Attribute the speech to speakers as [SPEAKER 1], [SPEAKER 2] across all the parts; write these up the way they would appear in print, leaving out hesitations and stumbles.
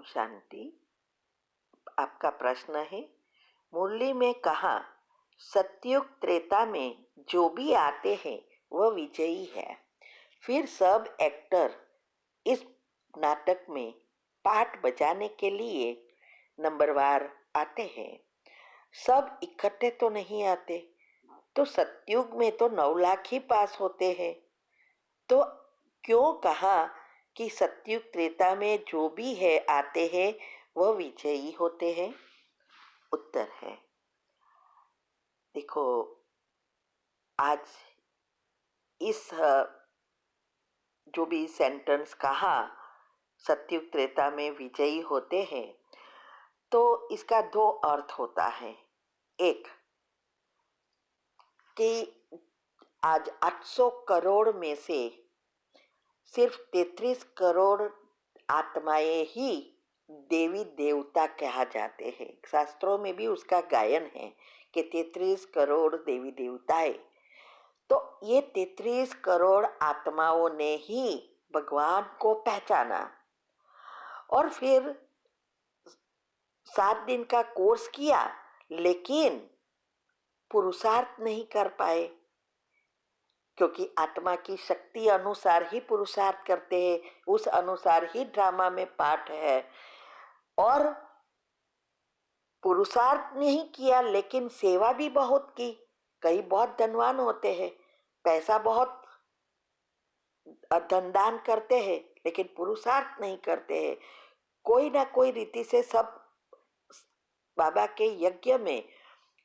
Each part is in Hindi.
[SPEAKER 1] ओम शांति। आपका प्रश्न है, मुरली में कहा सतयुग त्रेता में जो भी आते हैं वह विजयी है। फिर सब एक्टर इस नाटक में पाठ बजाने के लिए नंबरवार आते हैं। सब इकट्ठे तो नहीं आते, तो सतयुग में तो 9 लाख ही पास होते हैं। तो क्यों कहा कि सतयुग त्रेता में जो भी है आते हैं वह विजयी होते हैं? उत्तर है, देखो, आज इस जो भी सेंटेंस कहा सतयुग त्रेता में विजयी होते हैं, तो इसका 2 अर्थ होता है। एक कि आज 800 करोड़ में से सिर्फ 33 करोड़ आत्माएं ही देवी देवता कहा जाते हैं। शास्त्रों में भी उसका गायन है कि 33 करोड़ देवी देवताएं। तो ये 33 करोड़ आत्माओं ने ही भगवान को पहचाना और फिर 7 दिन का कोर्स किया, लेकिन पुरुषार्थ नहीं कर पाए, क्योंकि आत्मा की शक्ति अनुसार ही पुरुषार्थ करते हैं, उस अनुसार ही ड्रामा में पाठ है। और पुरुषार्थ नहीं किया, लेकिन सेवा भी बहुत की। कई बहुत धनवान होते हैं, पैसा बहुत धनदान करते हैं, लेकिन पुरुषार्थ नहीं करते हैं। कोई ना कोई रीति से सब बाबा के यज्ञ में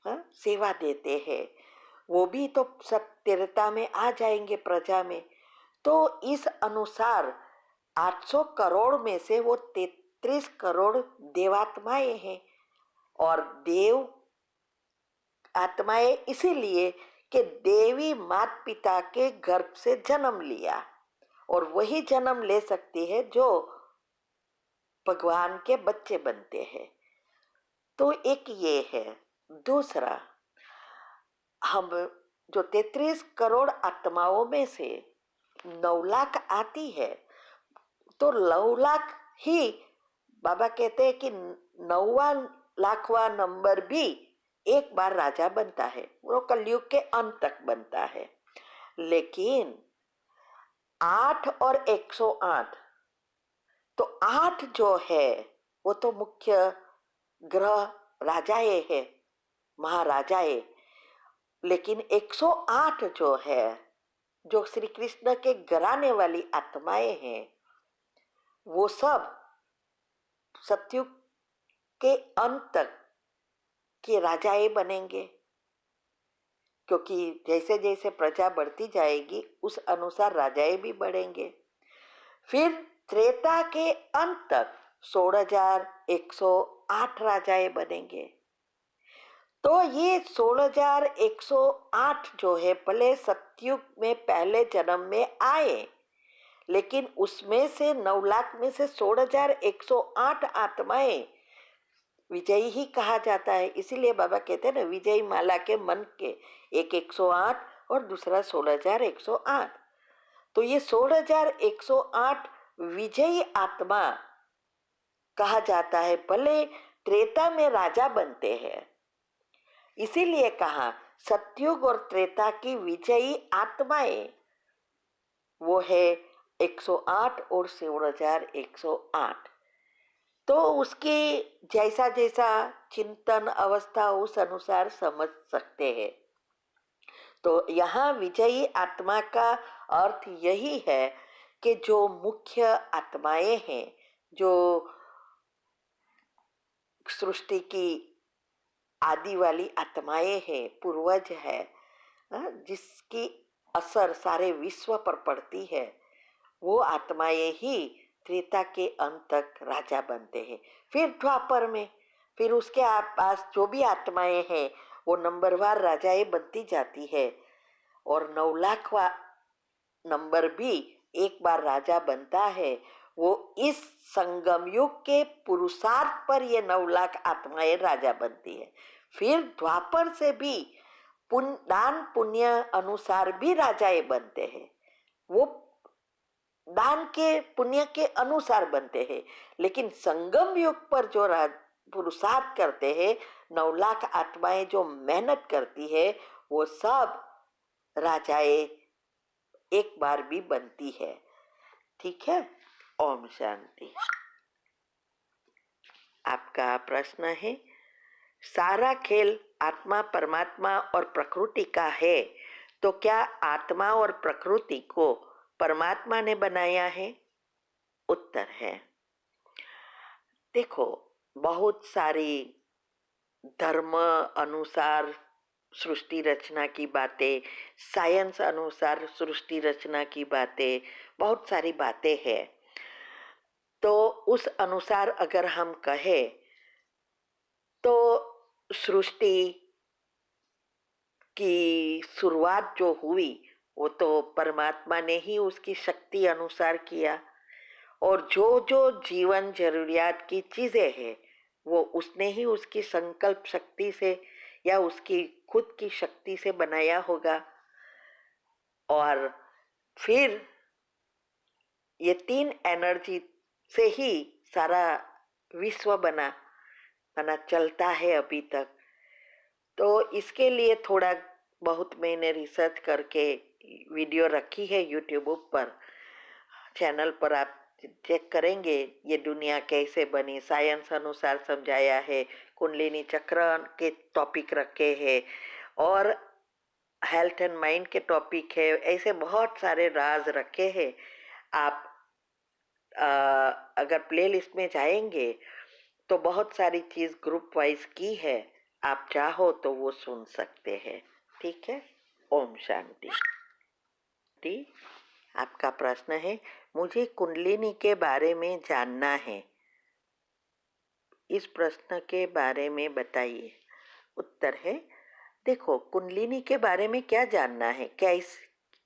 [SPEAKER 1] सेवा देते हैं। वो भी तो सत्यता में आ जाएंगे प्रजा में। तो इस अनुसार 800 करोड़ में से वो 33 करोड़ देवात्माएं हैं। और देव आत्माएं इसीलिए कि देवी माता पिता के गर्भ से जन्म लिया, और वही जन्म ले सकती है जो भगवान के बच्चे बनते हैं। तो एक ये है। दूसरा, हम जो 33 करोड़ आत्माओं में से 9 लाख आती है, तो 9 लाख ही बाबा कहते हैं कि 9वां लाखवां नंबर भी एक बार राजा बनता है, वो कलयुग के अंत तक बनता है। लेकिन 8 और 108, तो 8 जो है वो तो मुख्य ग्रह राजाए है, महाराजाए। लेकिन 108 जो है, जो श्री कृष्ण के घराने वाली आत्माएं हैं, वो सब सतयुग के अंत तक के राजाए बनेंगे, क्योंकि जैसे जैसे प्रजा बढ़ती जाएगी उस अनुसार राजाए भी बढ़ेंगे। फिर त्रेता के अंत तक 16,108 राजाए बनेंगे। तो ये 16,108 जो है, भले सतयुग में पहले जन्म में आए, लेकिन उसमें से 9 लाख में से 16,108 आत्माएं विजयी ही कहा जाता है। इसीलिए बाबा कहते हैं ना, विजयी माला के मन के एक 108 और दूसरा 16,108। तो ये 16,108 विजयी आत्मा कहा जाता है, भले त्रेता में राजा बनते हैं। इसीलिए कहा सतयुग और त्रेता की विजयी आत्माएं वो है 108 और 16,108। तो उसके जैसा जैसा चिंतन अवस्था उस अनुसार समझ सकते हैं। तो यहाँ विजयी आत्मा का अर्थ यही है कि जो मुख्य आत्माएं हैं, जो सृष्टि की आदि वाली आत्माएं हैं, पूर्वज है, जिसकी असर सारे विश्व पर पड़ती है, वो आत्माएं ही त्रेता के अंत तक राजा बनते हैं। फिर द्वापर में फिर उसके पास जो भी आत्माएं हैं वो नंबरवार राजाएं बनती जाती है, और 9 लाखवा नंबर भी एक बार राजा बनता है। वो इस संगम युग के पुरुषार्थ पर ये 9 लाख आत्माएं राजा बनती है। फिर द्वापर से भी दान पुण्य अनुसार भी राजाएं बनते हैं। वो दान के पुण्य के अनुसार बनते हैं, लेकिन संगम युग पर जो पुरुषार्थ करते हैं, 9 लाख आत्माएं जो मेहनत करती है, वो सब राजाएं एक बार भी बनती है। ठीक है। ओम शांति। आपका प्रश्न है, सारा खेल आत्मा, परमात्मा और प्रकृति का है, तो क्या आत्मा और प्रकृति को परमात्मा ने बनाया है? उत्तर है, देखो, बहुत सारी धर्म अनुसार सृष्टि रचना की बातें, साइंस अनुसार सृष्टि रचना की बातें, बहुत सारी बातें हैं। तो उस अनुसार अगर हम कहें तो सृष्टि की शुरुआत जो हुई वो तो परमात्मा ने ही उसकी शक्ति अनुसार किया, और जो जो जीवन जरूरियात की चीजें हैं वो उसने ही उसकी संकल्प शक्ति से या उसकी खुद की शक्ति से बनाया होगा। और फिर ये 3 एनर्जी से ही सारा विश्व बना चलता है अभी तक। तो इसके लिए थोड़ा बहुत मैंने रिसर्च करके वीडियो रखी है यूट्यूब पर, चैनल पर आप चेक करेंगे ये दुनिया कैसे बनी, साइंस अनुसार समझाया है, कुंडलिनी चक्र के टॉपिक रखे हैं और हेल्थ एंड माइंड के टॉपिक है, ऐसे बहुत सारे राज रखे हैं। आप अगर प्लेलिस्ट में जाएंगे तो बहुत सारी चीज ग्रुप वाइज की है, आप चाहो तो वो सुन सकते हैं। ठीक है। ओम शांति। आपका प्रश्न है, मुझे कुंडलिनी के बारे में जानना है, इस प्रश्न के बारे में बताइए। उत्तर है, देखो, कुंडलिनी के बारे में क्या जानना है, क्या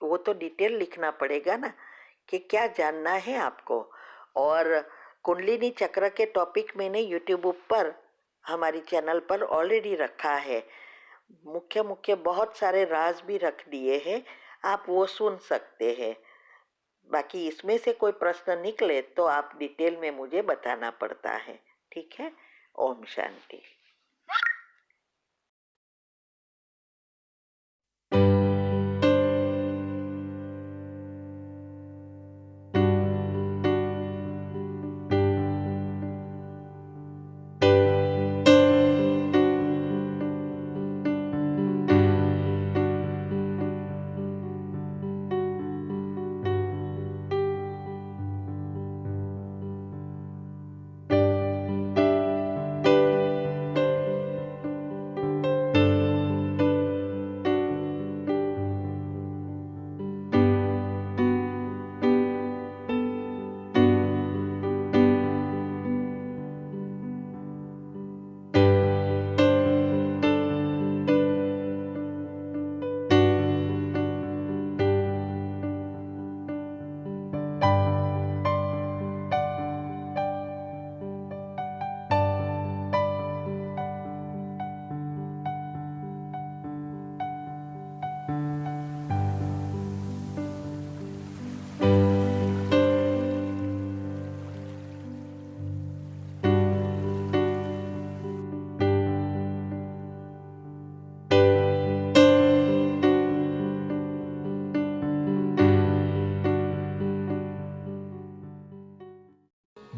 [SPEAKER 1] वो तो डिटेल लिखना पड़ेगा ना कि क्या जानना है आपको। और कुंडलिनी चक्र के टॉपिक मैंने यूट्यूब पर हमारी चैनल पर ऑलरेडी रखा है, मुख्य मुख्य बहुत सारे राज भी रख दिए हैं, आप वो सुन सकते हैं। बाकी इसमें से कोई प्रश्न निकले तो आप डिटेल में मुझे बताना पड़ता है। ठीक है। Om Shanti.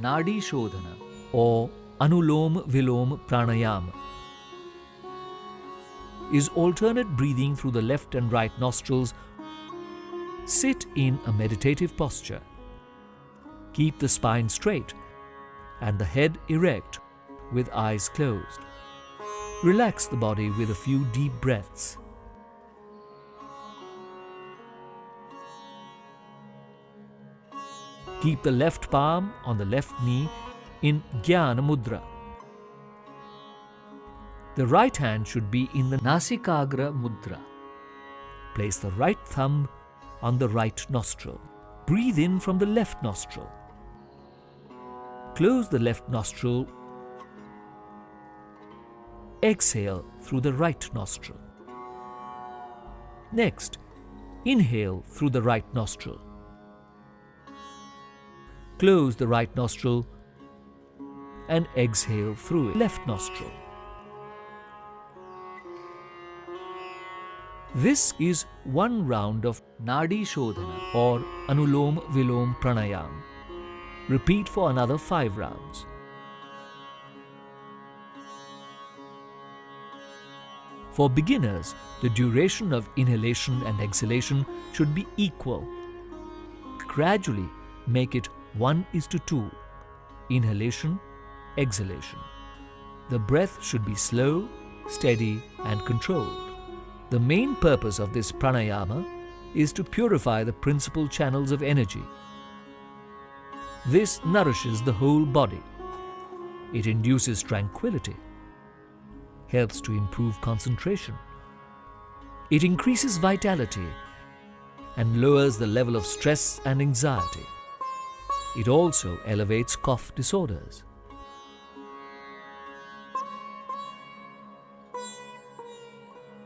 [SPEAKER 2] Nadi Shodhana or Anulom Vilom Pranayama is alternate breathing through the left and right nostrils. Sit in a meditative posture. Keep the spine straight and the head erect with eyes closed. Relax the body with a few deep breaths. Keep the left palm on the left knee in Jnana Mudra. The right hand should be in the Nasikagra Mudra. Place the right thumb on the right nostril. Breathe in from the left nostril. Close the left nostril. Exhale through the right nostril. Next, inhale through the right nostril. Close the right nostril and exhale through it. Left nostril. This is one round of Nadi Shodhana or Anulom Vilom Pranayam. Repeat for another 5 rounds. For beginners, the duration of inhalation and exhalation should be equal. Gradually make it 1:2. Inhalation, exhalation. The breath should be slow, steady and controlled. The main purpose of this pranayama is to purify the principal channels of energy. This nourishes the whole body. It induces tranquility, helps to improve concentration. It increases vitality and lowers the level of stress and anxiety. It also elevates cough disorders.